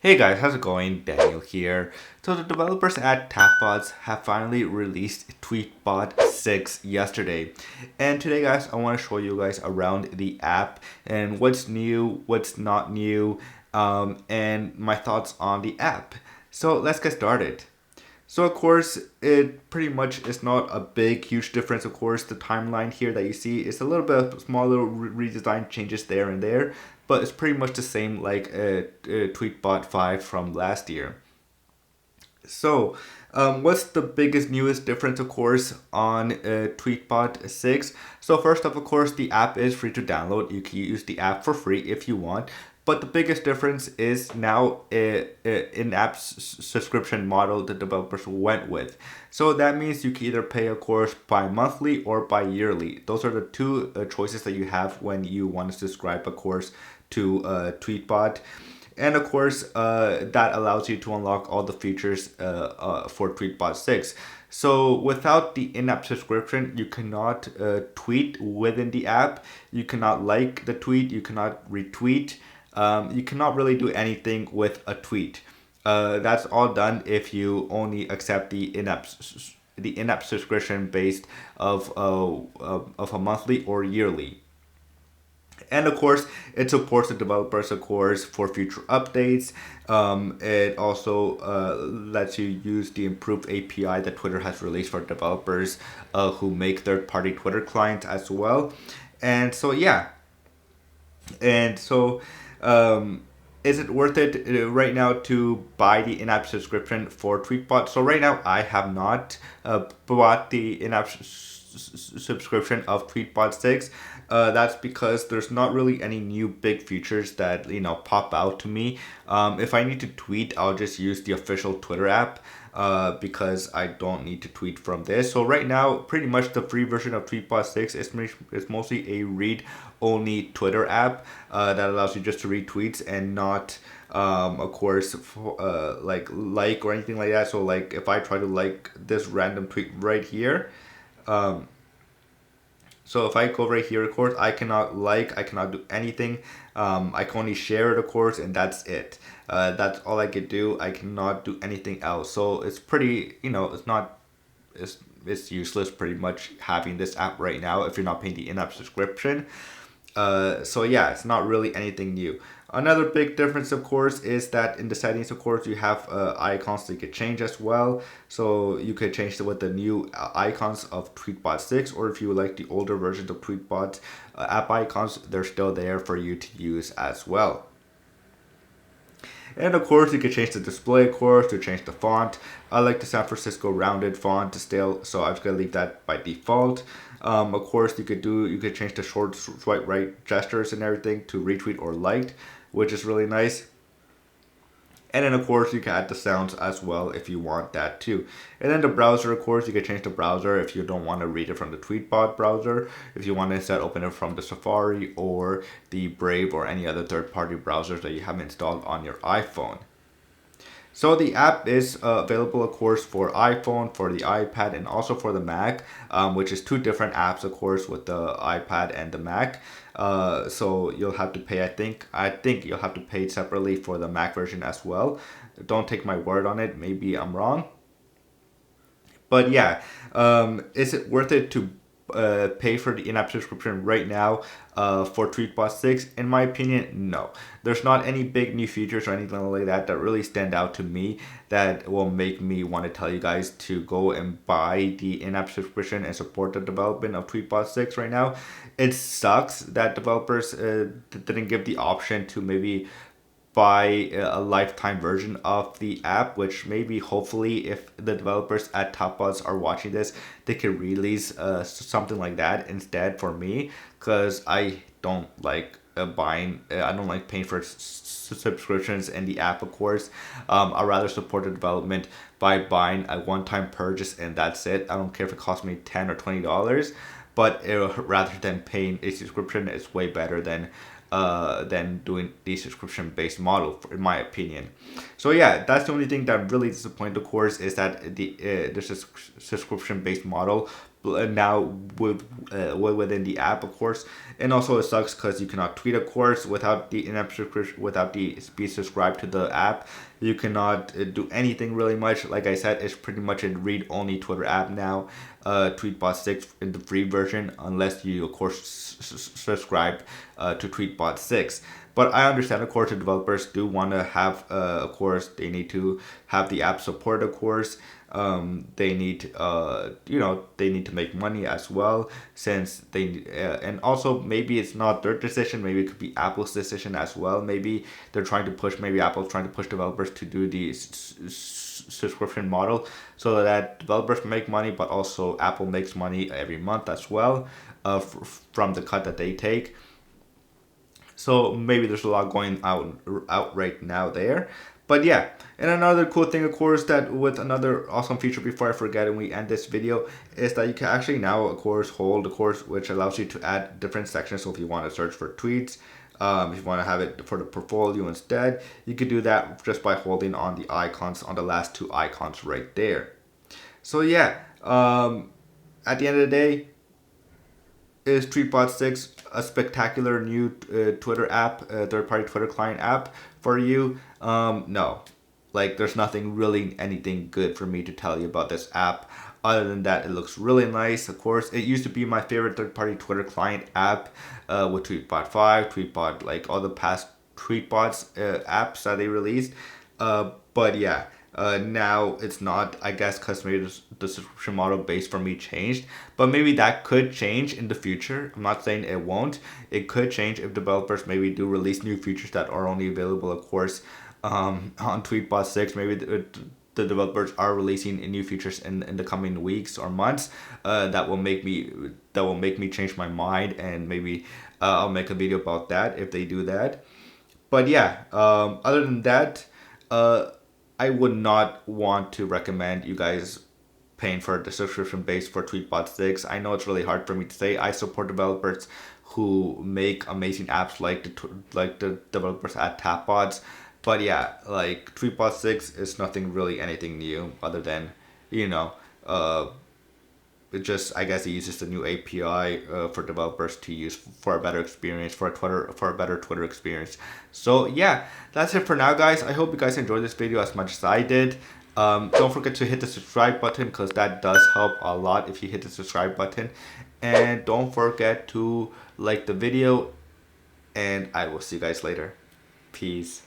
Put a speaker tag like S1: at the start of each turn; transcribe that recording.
S1: Hey guys, how's it going? Daniel here. So the developers at Tapbots have finally released Tweetbot 6 yesterday. And today guys, I want to show you guys around the app and what's new, what's not new, and my thoughts on the app. So let's get started. So of course, it pretty much is not a big, huge difference. Of course, the timeline here that you see is a little bit of small little redesign changes there and there, but it's pretty much the same like Tweetbot 5 from last year. So, what's the biggest, newest difference, of course, on Tweetbot 6? So first off, of course, the app is free to download. You can use the app for free if you want. But the biggest difference is now in-app subscription model the developers went with. So that means you can either pay, of course, bi-monthly or bi-yearly. Those are the two choices that you have when you want to subscribe, of course, to Tweetbot. And of course, that allows you to unlock all the features for Tweetbot 6. So without the in-app subscription, you cannot tweet within the app. You cannot like the tweet. You cannot retweet. You cannot really do anything with a tweet. That's all done if you only accept the in-app subscription based of a monthly or yearly. And of course, it supports the developers, of course, for future updates. It also lets you use the improved API that Twitter has released for developers who make third-party Twitter clients as well. And so, yeah. And so, is it worth it right now to buy the in-app subscription for Tweetbot? So right now, I have not bought the in-app subscription of Tweetbot 6. That's because there's not really any new big features that pop out to me. If I need to tweet, I'll just use the official Twitter app because I don't need to tweet from this. So right now, pretty much the free version of Tweetbot 6 is mostly a read-only Twitter app that allows you just to read tweets and not of course like or anything like that. So like if I try to like this random tweet right here, so if I go right here, of course, I cannot do anything. I can only share it, of course, and that's it. That's all I could do. I cannot do anything else. So it's pretty, it's useless pretty much having this app right now if you're not paying the in-app subscription. So yeah, it's not really anything new. Another big difference, of course, is that in the settings, of course, you have icons that you could change as well. So you could change it with the new icons of Tweetbot 6, or if you would like the older versions of Tweetbot app icons, they're still there for you to use as well. And of course, you can change the display, of course, to change the font. I like the San Francisco rounded font still, so I'm just gonna leave that by default. Of course, you could change the short swipe right gestures and everything to retweet or like, which is really nice. And then of course you can add the sounds as well if you want that too. And then the browser, of course, you can change the browser if you don't want to read it from the Tweetbot browser. If you want to instead open it from the Safari or the Brave or any other third-party browsers that you have installed on your iPhone. So the app is available, of course, for iPhone, for the iPad, and also for the Mac, which is two different apps, of course, with the iPad and the Mac. So you'll have to pay. I think you'll have to pay separately for the Mac version as well. Don't take my word on it. Maybe I'm wrong. But yeah, is it worth it to pay for the in-app subscription right now for Tweetbot 6? In my opinion, no. There's not any big new features or anything like that that really stand out to me that will make me want to tell you guys to go and buy the in-app subscription and support the development of Tweetbot 6 right now. It sucks that developers didn't give the option to maybe buy a lifetime version of the app, which maybe hopefully if the developers at Tapbots are watching this, they can release something like that instead for me, because I don't like I don't like paying for subscriptions in the app, of course. I'd rather support the development by buying a one-time purchase and that's it. I don't care if it costs me $10 or $20, but rather than paying a subscription, it's way better than doing the subscription-based model, in my opinion. So yeah, that's the only thing that I'm really disappointed, of course, is that the subscription-based model now within the app, of course. And also it sucks because you cannot tweet, of course, without the in-app subscription, without the be subscribed to the app. You cannot do anything really much. Like I said, it's pretty much a read-only Twitter app now. Tweetbot 6 in the free version, unless you, of course, subscribe to Tweetbot 6. But I understand, of course, the developers do want to have, of course, they need to have the app support, of course. They need, they need to make money as well, since they, and also maybe it's not their decision, maybe it could be Apple's decision as well. Maybe they're trying to push, maybe Apple's trying to push developers to do the subscription model so that developers make money, but also Apple makes money every month as well, from the cut that they take. So maybe there's a lot going out right now there. But yeah, and another cool thing, of course, that with another awesome feature before I forget and we end this video, is that you can actually now, of course, hold, of course, which allows you to add different sections. So if you want to search for tweets, if you want to have it for the portfolio instead, you could do that just by holding on the icons, on the last two icons right there. So yeah, at the end of the day, is Tweetbot 6 a spectacular new Twitter app, third-party Twitter client app for you? No. Like, there's nothing really, anything good for me to tell you about this app. Other than that, it looks really nice. Of course, it used to be my favorite third-party Twitter client app with Tweetbot 5, Tweetbot, like all the past Tweetbots apps that they released. But yeah. Now it's not, I guess, because maybe the subscription model base for me changed, but maybe that could change in the future. I'm not saying it won't. It could change if developers maybe do release new features that are only available, of course, on Tweetbot 6. Maybe the developers are releasing new features in the coming weeks or months that will make me change my mind, and maybe I'll make a video about that if they do that. But yeah, other than that, I would not want to recommend you guys paying for the subscription base for Tweetbot 6. I know it's really hard for me to say. I support developers who make amazing apps like the developers at Tapbots. But yeah, like Tweetbot 6 is nothing really anything new other than, it just, I guess it uses the new API for developers to use for a better experience, for a better Twitter experience. So yeah, that's it for now, guys. I hope you guys enjoyed this video as much as I did. Don't forget to hit the subscribe button, because that does help a lot if you hit the subscribe button. And don't forget to like the video, and I will see you guys later. Peace.